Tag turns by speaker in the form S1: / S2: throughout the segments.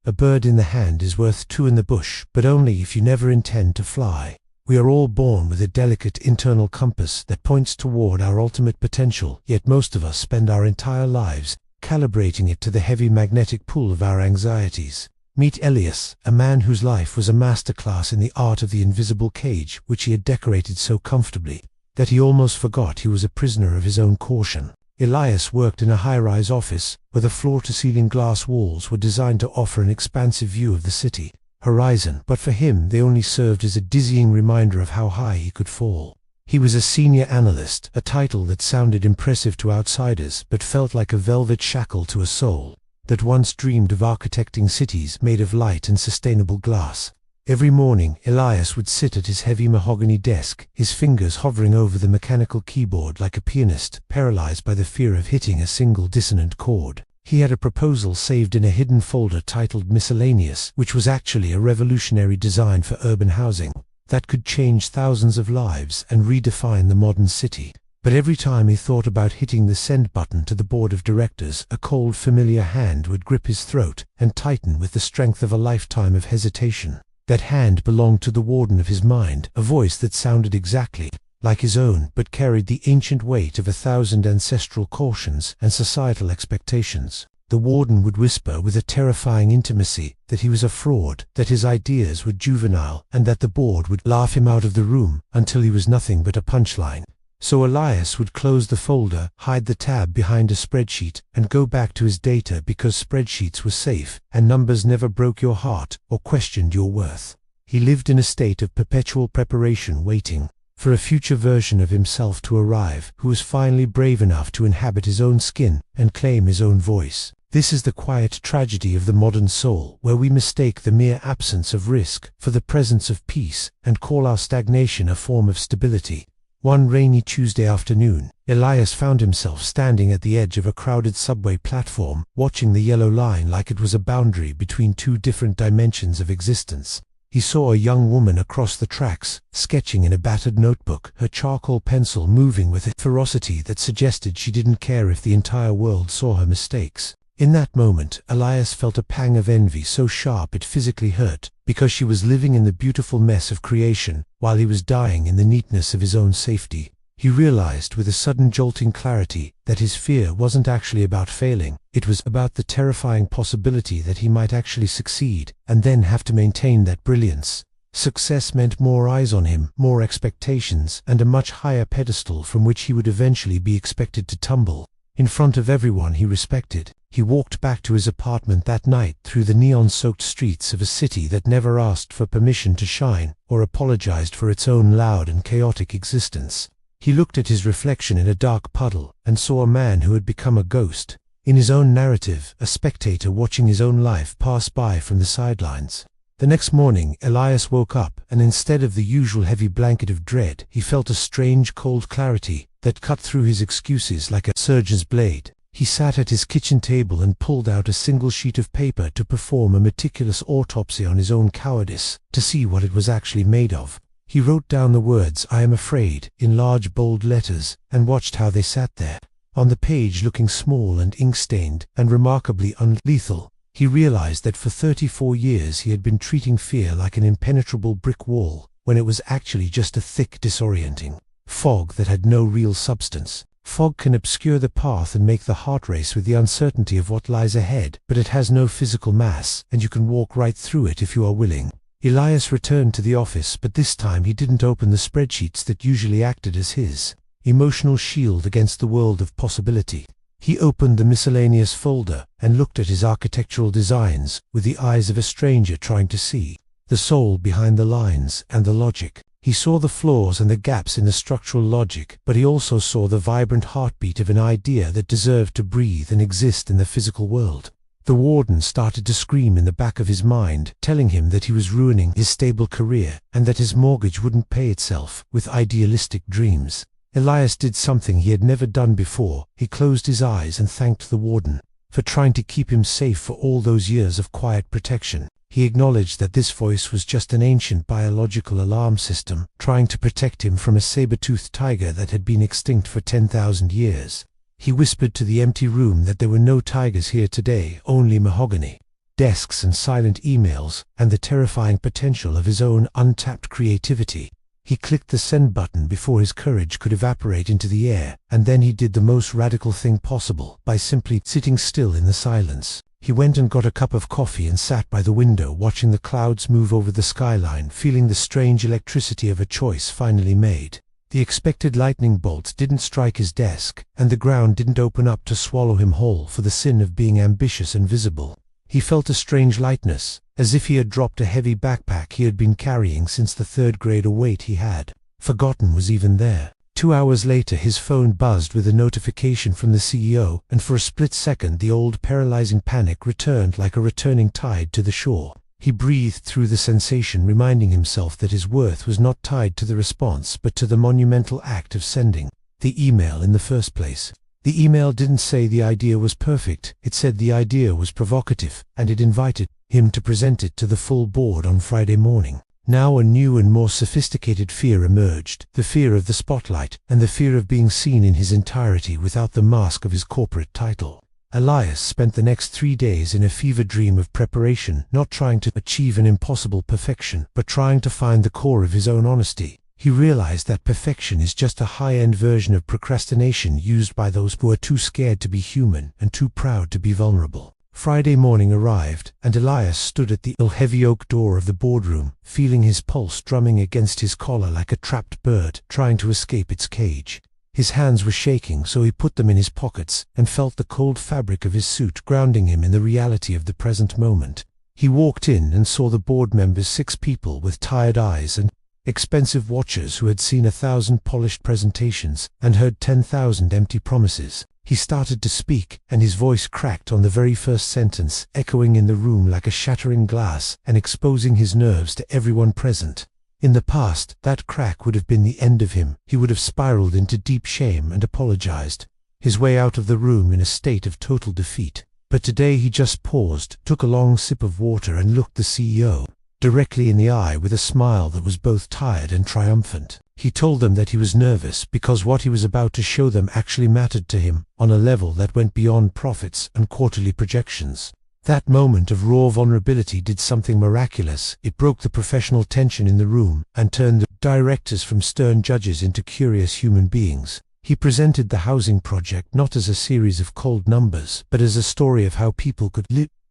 S1: A bird in the hand is worth two in the bush, but only if you never intend to fly. We are all born with a delicate internal compass that points toward our ultimate potential, yet most of us spend our entire lives calibrating it to the heavy magnetic pull of our anxieties. Meet Elias, a man whose life was a masterclass in the art of the invisible cage which he had decorated so comfortably that he almost forgot he was a prisoner of his own caution. Elias worked in a high-rise office where the floor-to-ceiling glass walls were designed to offer an expansive view of the city horizon, but for him they only served as a dizzying reminder of how high he could fall. He was a senior analyst, a title that sounded impressive to outsiders but felt like a velvet shackle to a soul that once dreamed of architecting cities made of light and sustainable glass. Every morning Elias would sit at his heavy mahogany desk, his fingers hovering over the mechanical keyboard like a pianist paralyzed by the fear of hitting a single dissonant chord. He had a proposal saved in a hidden folder titled Miscellaneous, which was actually a revolutionary design for urban housing that could change thousands of lives and redefine the modern city. But every time he thought about hitting the send button to the board of directors, a cold, familiar hand would grip his throat and tighten with the strength of a lifetime of hesitation. That hand belonged to the warden of his mind, a voice that sounded exactly like his own, but carried the ancient weight of 1,000 ancestral cautions and societal expectations. The warden would whisper with a terrifying intimacy that he was a fraud, that his ideas were juvenile, and that the board would laugh him out of the room until he was nothing but a punchline. So Elias would close the folder, hide the tab behind a spreadsheet, and go back to his data because spreadsheets were safe, and numbers never broke your heart or questioned your worth. He lived in a state of perpetual preparation, waiting for a future version of himself to arrive, who was finally brave enough to inhabit his own skin and claim his own voice. This is the quiet tragedy of the modern soul, where we mistake the mere absence of risk for the presence of peace and call our stagnation a form of stability. One rainy Tuesday afternoon, Elias found himself standing at the edge of a crowded subway platform, watching the yellow line like it was a boundary between two different dimensions of existence. He saw a young woman across the tracks, sketching in a battered notebook, her charcoal pencil moving with a ferocity that suggested she didn't care if the entire world saw her mistakes. In that moment, Elias felt a pang of envy so sharp it physically hurt, because she was living in the beautiful mess of creation, while he was dying in the neatness of his own safety. He realized with a sudden jolting clarity that his fear wasn't actually about failing, it was about the terrifying possibility that he might actually succeed, and then have to maintain that brilliance. Success meant more eyes on him, more expectations, and a much higher pedestal from which he would eventually be expected to tumble. In front of everyone he respected, he walked back to his apartment that night through the neon-soaked streets of a city that never asked for permission to shine or apologized for its own loud and chaotic existence. He looked at his reflection in a dark puddle and saw a man who had become a ghost. In his own narrative, a spectator watching his own life pass by from the sidelines. The next morning, Elias woke up, and instead of the usual heavy blanket of dread, he felt a strange cold clarity that cut through his excuses like a surgeon's blade. He sat at his kitchen table and pulled out a single sheet of paper to perform a meticulous autopsy on his own cowardice, to see what it was actually made of. He wrote down the words, "I am afraid," in large bold letters, and watched how they sat there, on the page looking small and ink-stained, and remarkably unlethal. He realized that for 34 years he had been treating fear like an impenetrable brick wall, when it was actually just a thick, disorienting fog that had no real substance. Fog can obscure the path and make the heart race with the uncertainty of what lies ahead, but it has no physical mass, and you can walk right through it if you are willing. Elias returned to the office, but this time he didn't open the spreadsheets that usually acted as his emotional shield against the world of possibility. He opened the miscellaneous folder and looked at his architectural designs with the eyes of a stranger trying to see the soul behind the lines and the logic. He saw the flaws and the gaps in the structural logic, but he also saw the vibrant heartbeat of an idea that deserved to breathe and exist in the physical world. The warden started to scream in the back of his mind, telling him that he was ruining his stable career and that his mortgage wouldn't pay itself with idealistic dreams. Elias did something he had never done before. He closed his eyes and thanked the warden for trying to keep him safe for all those years of quiet protection. He acknowledged that this voice was just an ancient biological alarm system, trying to protect him from a saber-toothed tiger that had been extinct for 10,000 years. He whispered to the empty room that there were no tigers here today, only mahogany. desks and silent emails, and the terrifying potential of his own untapped creativity. He clicked the send button before his courage could evaporate into the air, and then he did the most radical thing possible by simply sitting still in the silence. He went and got a cup of coffee and sat by the window watching the clouds move over the skyline, feeling the strange electricity of a choice finally made. The expected lightning bolts didn't strike his desk, and the ground didn't open up to swallow him whole for the sin of being ambitious and visible. He felt a strange lightness, as if he had dropped a heavy backpack he had been carrying since the third grade, a weight he had forgotten was even there. 2 hours later his phone buzzed with a notification from the CEO, and for a split second the old paralyzing panic returned like a returning tide to the shore. He breathed through the sensation, reminding himself that his worth was not tied to the response but to the monumental act of sending the email in the first place. The email didn't say the idea was perfect, it said the idea was provocative, and it invited him to present it to the full board on Friday morning. Now a new and more sophisticated fear emerged, the fear of the spotlight, and the fear of being seen in his entirety without the mask of his corporate title. Elias spent the next 3 days in a fever dream of preparation, not trying to achieve an impossible perfection, but trying to find the core of his own honesty. He realized that perfection is just a high-end version of procrastination used by those who are too scared to be human and too proud to be vulnerable. Friday morning arrived, and Elias stood at the heavy oak door of the boardroom, feeling his pulse drumming against his collar like a trapped bird trying to escape its cage. His hands were shaking, so he put them in his pockets and felt the cold fabric of his suit grounding him in the reality of the present moment. He walked in and saw the board members, 6 people with tired eyes and expensive watches who had seen 1,000 polished presentations and heard 10,000 empty promises. He started to speak, and his voice cracked on the very first sentence, echoing in the room like a shattering glass and exposing his nerves to everyone present. In the past, that crack would have been the end of him. He would have spiraled into deep shame and apologized his way out of the room in a state of total defeat. But today he just paused, took a long sip of water, and looked the CEO directly in the eye with a smile that was both tired and triumphant. He told them that he was nervous because what he was about to show them actually mattered to him on a level that went beyond profits and quarterly projections. That moment of raw vulnerability did something miraculous. It broke the professional tension in the room and turned the directors from stern judges into curious human beings. He presented the housing project not as a series of cold numbers, but as a story of how people could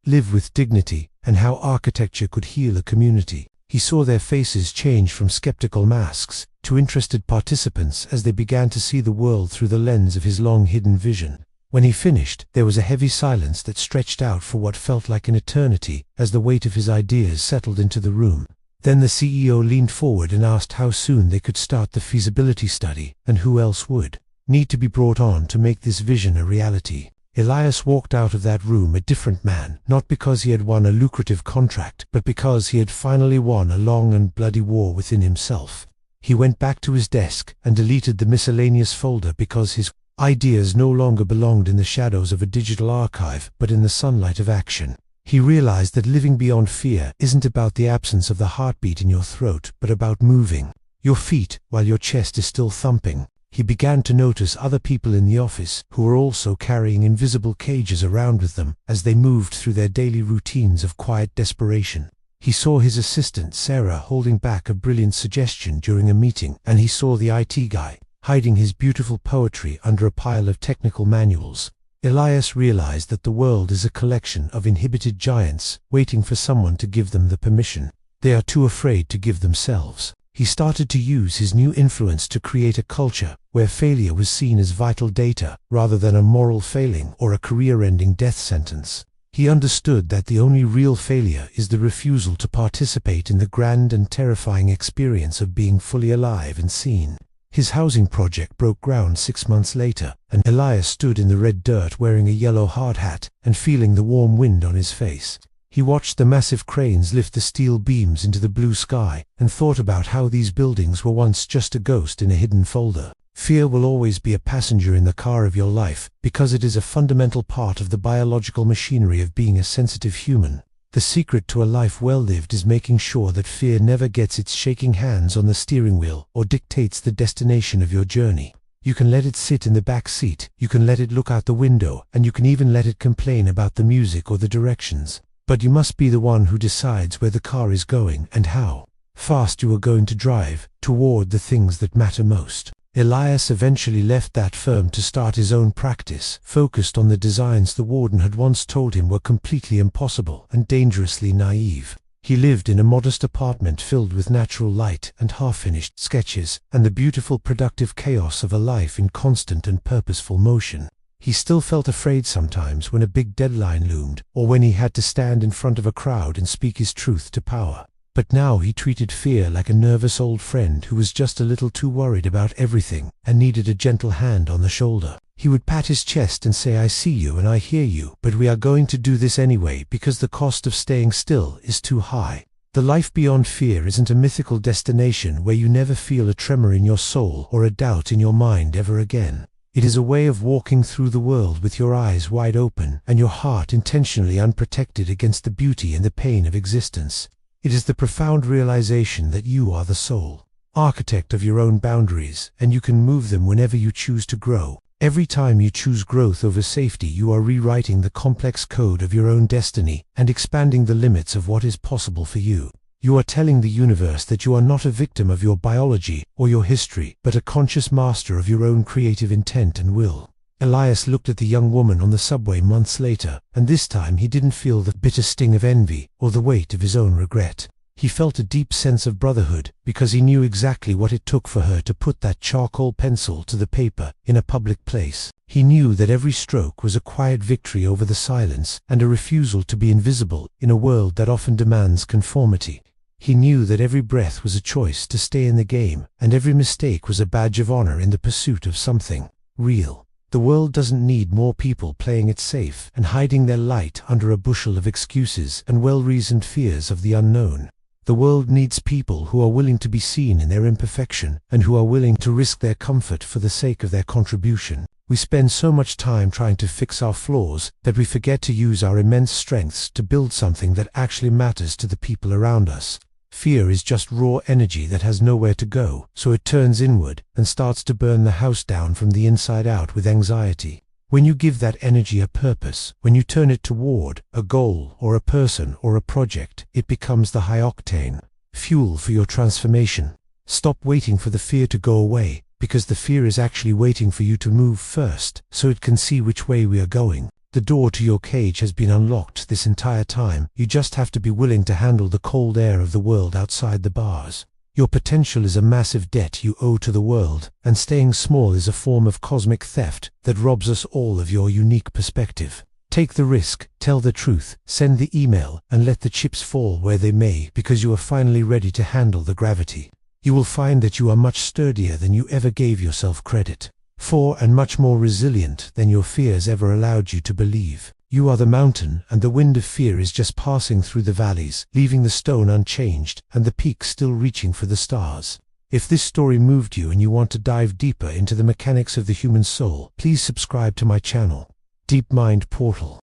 S1: live with dignity, and how architecture could heal a community. He saw their faces change from skeptical masks to interested participants as they began to see the world through the lens of his long-hidden vision. When he finished, there was a heavy silence that stretched out for what felt like an eternity as the weight of his ideas settled into the room. Then the CEO leaned forward and asked how soon they could start the feasibility study, and who else would need to be brought on to make this vision a reality. Elias walked out of that room a different man, not because he had won a lucrative contract, but because he had finally won a long and bloody war within himself. He went back to his desk and deleted the miscellaneous folder because his ideas no longer belonged in the shadows of a digital archive, but in the sunlight of action. He realized that living beyond fear isn't about the absence of the heartbeat in your throat, but about moving your feet while your chest is still thumping. He began to notice other people in the office who were also carrying invisible cages around with them as they moved through their daily routines of quiet desperation. He saw his assistant Sarah holding back a brilliant suggestion during a meeting, and he saw the IT guy hiding his beautiful poetry under a pile of technical manuals. Elias realized that the world is a collection of inhibited giants waiting for someone to give them the permission they are too afraid to give themselves. He started to use his new influence to create a culture where failure was seen as vital data rather than a moral failing or a career-ending death sentence. He understood that the only real failure is the refusal to participate in the grand and terrifying experience of being fully alive and seen. His housing project broke ground 6 months later, and Elias stood in the red dirt wearing a yellow hard hat and feeling the warm wind on his face. He watched the massive cranes lift the steel beams into the blue sky and thought about how these buildings were once just a ghost in a hidden folder. Fear will always be a passenger in the car of your life because it is a fundamental part of the biological machinery of being a sensitive human. The secret to a life well lived is making sure that fear never gets its shaking hands on the steering wheel or dictates the destination of your journey. You can let it sit in the back seat, you can let it look out the window, and you can even let it complain about the music or the directions. But you must be the one who decides where the car is going and how fast you are going to drive toward the things that matter most. Elias eventually left that firm to start his own practice, focused on the designs the warden had once told him were completely impossible and dangerously naive. He lived in a modest apartment filled with natural light and half-finished sketches, and the beautiful productive chaos of a life in constant and purposeful motion. He still felt afraid sometimes when a big deadline loomed, or when he had to stand in front of a crowd and speak his truth to power. But now he treated fear like a nervous old friend who was just a little too worried about everything and needed a gentle hand on the shoulder. He would pat his chest and say, "I see you and I hear you, but we are going to do this anyway because the cost of staying still is too high." The life beyond fear isn't a mythical destination where you never feel a tremor in your soul or a doubt in your mind ever again. It is a way of walking through the world with your eyes wide open and your heart intentionally unprotected against the beauty and the pain of existence. It is the profound realization that you are the sole architect of your own boundaries, and you can move them whenever you choose to grow. Every time you choose growth over safety, you are rewriting the complex code of your own destiny and expanding the limits of what is possible for you. You are telling the universe that you are not a victim of your biology or your history, but a conscious master of your own creative intent and will. Elias looked at the young woman on the subway months later, and this time he didn't feel the bitter sting of envy or the weight of his own regret. He felt a deep sense of brotherhood because he knew exactly what it took for her to put that charcoal pencil to the paper in a public place. He knew that every stroke was a quiet victory over the silence and a refusal to be invisible in a world that often demands conformity. He knew that every breath was a choice to stay in the game, and every mistake was a badge of honor in the pursuit of something real. The world doesn't need more people playing it safe and hiding their light under a bushel of excuses and well-reasoned fears of the unknown. The world needs people who are willing to be seen in their imperfection and who are willing to risk their comfort for the sake of their contribution. We spend so much time trying to fix our flaws that we forget to use our immense strengths to build something that actually matters to the people around us. Fear is just raw energy that has nowhere to go, so it turns inward and starts to burn the house down from the inside out with anxiety. When you give that energy a purpose, when you turn it toward a goal or a person or a project, it becomes the high-octane fuel for your transformation. Stop waiting for the fear to go away, because the fear is actually waiting for you to move first, so it can see which way we are going. The door to your cage has been unlocked this entire time. You just have to be willing to handle the cold air of the world outside the bars. Your potential is a massive debt you owe to the world, and staying small is a form of cosmic theft that robs us all of your unique perspective. Take the risk, tell the truth, send the email, and let the chips fall where they may, because you are finally ready to handle the gravity. You will find that you are much sturdier than you ever gave yourself credit for, and much more resilient than your fears ever allowed you to believe. You are the mountain, and the wind of fear is just passing through the valleys, leaving the stone unchanged and the peak still reaching for the stars. If this story moved you and you want to dive deeper into the mechanics of the human soul, please subscribe to my channel, Deep Mind Portal.